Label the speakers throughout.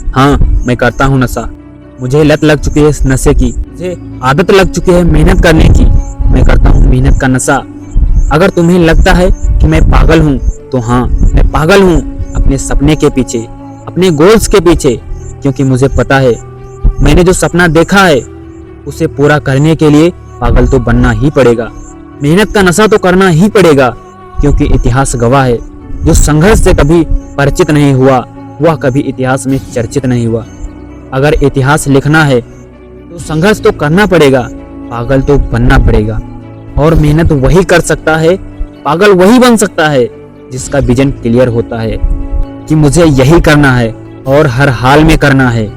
Speaker 1: हाँ, मैं करता हूँ नशा। मुझे लत लग चुकी है इस नशे की, मुझे आदत लग चुकी है मेहनत करने की। मैं करता हूँ मेहनत का नशा। अगर तुम्हें लगता है कि मैं पागल हूँ, तो हाँ, मैं पागल हूँ अपने सपने के पीछे, अपने गोल्स के पीछे। क्योंकि मुझे पता है, मैंने जो सपना देखा है उसे पूरा करने के लिए पागल तो बनना ही पड़ेगा, मेहनत का नशा तो करना ही पड़ेगा। क्योंकि इतिहास गवाह है, जो संघर्ष से कभी परिचित नहीं हुआ वह कभी इतिहास में चर्चित नहीं हुआ। अगर इतिहास लिखना है तो संघर्ष तो करना पड़ेगा, पागल तो बनना पड़ेगा। और मेहनत वही कर सकता है, पागल वही बन सकता है जिसका विजन क्लियर होता है कि मुझे यही करना है और हर हाल में करना है।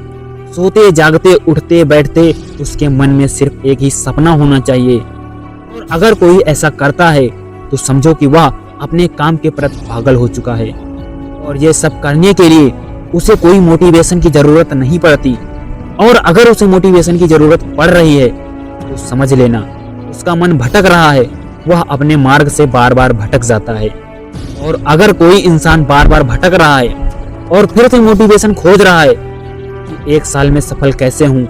Speaker 1: सोते जागते उठते बैठते उसके मन में सिर्फ एक ही सपना होना चाहिए। और अगर कोई ऐसा करता है तो समझो कि वह अपने काम के प्रति पागल हो चुका है। और ये सब करने के लिए उसे कोई मोटिवेशन की जरूरत नहीं पड़ती। और अगर उसे मोटिवेशन की जरूरत पड़ रही है तो समझ लेना उसका मन भटक रहा है, वह अपने मार्ग से बार बार भटक जाता है। और अगर कोई इंसान बार बार भटक रहा है और फिर से मोटिवेशन खोज रहा है कि 1 साल में सफल कैसे हूँ,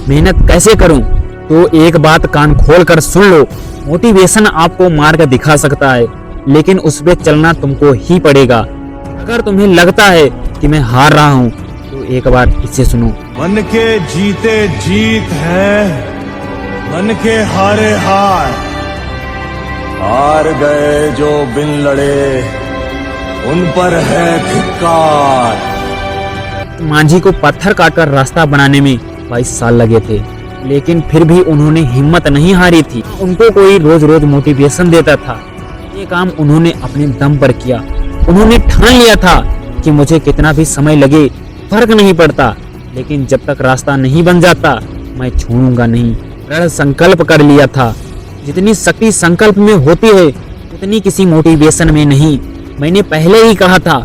Speaker 1: मेहनत कैसे करूँ, तो एक बात कान खोल कर सुन लो। मोटिवेशन आपको मार्ग दिखा सकता है, लेकिन उस पे चलना तुमको ही पड़ेगा। अगर तुम्हें लगता है कि मैं हार रहा हूँ तो एक बार इसे सुनो।
Speaker 2: मन के जीते जीत है, मन के हारे हार। हार गए जो बिन लड़े, उन पर है धिक्कार।
Speaker 1: मांझी को पत्थर काटकर रास्ता बनाने में 22 साल लगे थे, लेकिन फिर भी उन्होंने हिम्मत नहीं हारी थी। उनको कोई रोज रोज मोटिवेशन देता था। ये काम उन्होंने अपने दम पर किया। उन्होंने ठान लिया था कि मुझे कितना भी समय लगे फर्क नहीं पड़ता, लेकिन जब तक रास्ता नहीं बन जाता मैं छोड़ूंगा नहीं। दृढ़ संकल्प कर लिया था। जितनी शक्ति संकल्प में होती है उतनी किसी मोटिवेशन में नहीं। मैंने पहले ही कहा था,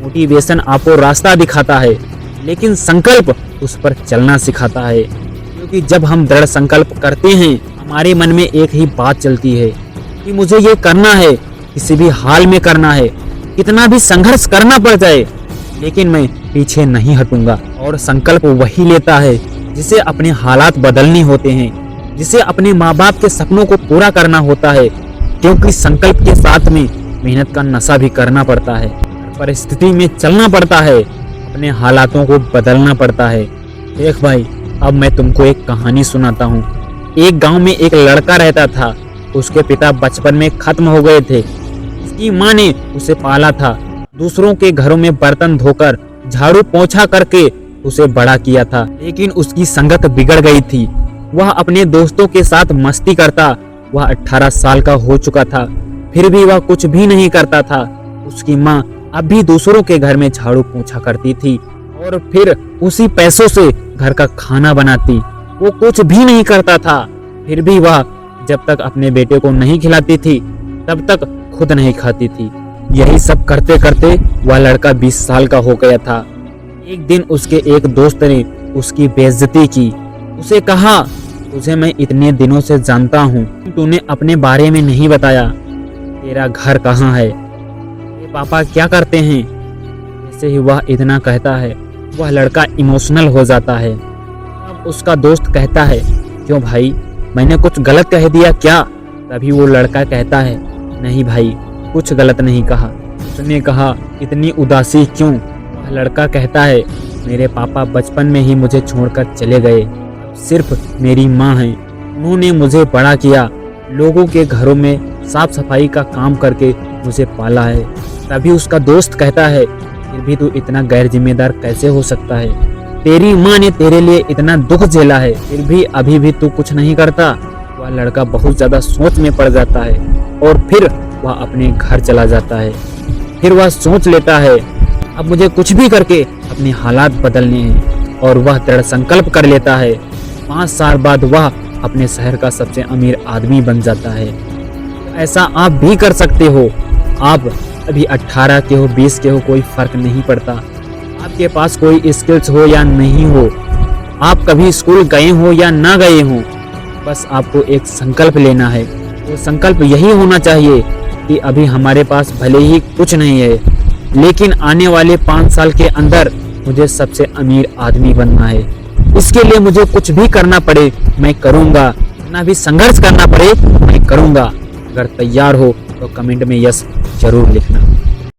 Speaker 1: मोटिवेशन आपको रास्ता दिखाता है, लेकिन संकल्प उस पर चलना सिखाता है। क्योंकि जब हम दृढ़ संकल्प करते हैं हमारे मन में एक ही बात चलती है कि मुझे ये करना है, किसी भी हाल में करना है, कितना भी संघर्ष करना पड़ जाए, लेकिन मैं पीछे नहीं हटूंगा। और संकल्प वही लेता है जिसे अपने हालात बदलने होते हैं, जिसे अपने माँ बाप के सपनों को पूरा करना होता है। क्योंकि संकल्प के साथ में मेहनत का नशा भी करना पड़ता है, परिस्थिति में चलना पड़ता है, अपने हालातों को बदलना पड़ता है। देख भाई, अब मैं तुमको एक कहानी सुनाता हूँ। एक गांव में एक लड़का रहता था। उसके पिता बचपन में खत्म हो गए थे। उसकी माँ ने उसे पाला था। दूसरों के घरों में बर्तन धोकर, झाड़ू पोंछा करके उसे बड़ा किया था। लेकिन उसकी संगत बिगड़ गई थी। वह अपने दोस्तों के साथ मस्ती करता। वह 18 साल का हो चुका था, फिर भी वह कुछ भी नहीं करता था। उसकी माँ अब भी दूसरों के घर में झाड़ू पोंछा करती थी और फिर उसी पैसों से घर का खाना बनाती। वो कुछ भी नहीं करता था, फिर भी वह जब तक अपने बेटे को नहीं खिलाती थी तब तक खुद नहीं खाती थी। यही सब करते करते वह लड़का 20 साल का हो गया था। एक दिन उसके एक दोस्त ने उसकी बेइज्जती की। उसे कहा, तुझे मैं इतने दिनों से जानता हूँ, तूने अपने बारे में नहीं बताया। तेरा घर कहाँ है, तेरे पापा क्या करते हैं। जैसे ही वह इतना कहता है वह लड़का इमोशनल हो जाता है। अब उसका दोस्त कहता है, क्यों भाई, मैंने कुछ गलत कह दिया क्या? तभी वो लड़का कहता है, नहीं भाई, कुछ गलत नहीं कहा। उसने कहा, इतनी उदासी क्यों? वह लड़का कहता है, मेरे पापा बचपन में ही मुझे छोड़कर चले गए। अब सिर्फ मेरी माँ है, उन्होंने मुझे बड़ा किया, लोगों के घरों में साफ सफाई का काम करके मुझे पाला है। तभी उसका दोस्त कहता है, फिर भी तू इतना गैर जिम्मेदार कैसे हो सकता है? तेरी माँ ने तेरे लिए इतना दुख झेला है, फिर भी अभी भी तू कुछ नहीं करता। वह लड़का बहुत ज्यादा सोच में पड़ जाता है और फिर वह अपने घर चला जाता है। फिर वह सोच लेता है, अब मुझे कुछ भी करके अपने हालात बदलने हैं, और वह दृढ़ संकल्प कर लेता है। 5 साल बाद वह अपने शहर का सबसे अमीर आदमी बन जाता है। ऐसा आप भी कर सकते हो। आप अभी 18 के हो, 20 के हो, कोई फर्क नहीं पड़ता। आपके पास कोई स्किल्स हो या नहीं हो, आप कभी स्कूल गए हो या ना गए हो, बस आपको एक संकल्प लेना है। तो संकल्प यही होना चाहिए कि अभी हमारे पास भले ही कुछ नहीं है, लेकिन आने वाले 5 साल के अंदर मुझे सबसे अमीर आदमी बनना है। इसके लिए मुझे कुछ भी करना पड़े मैं करूँगा, कितना भी संघर्ष करना पड़े मैं करूँगा। अगर तैयार हो तो कमेंट में यस जरूर लिखना।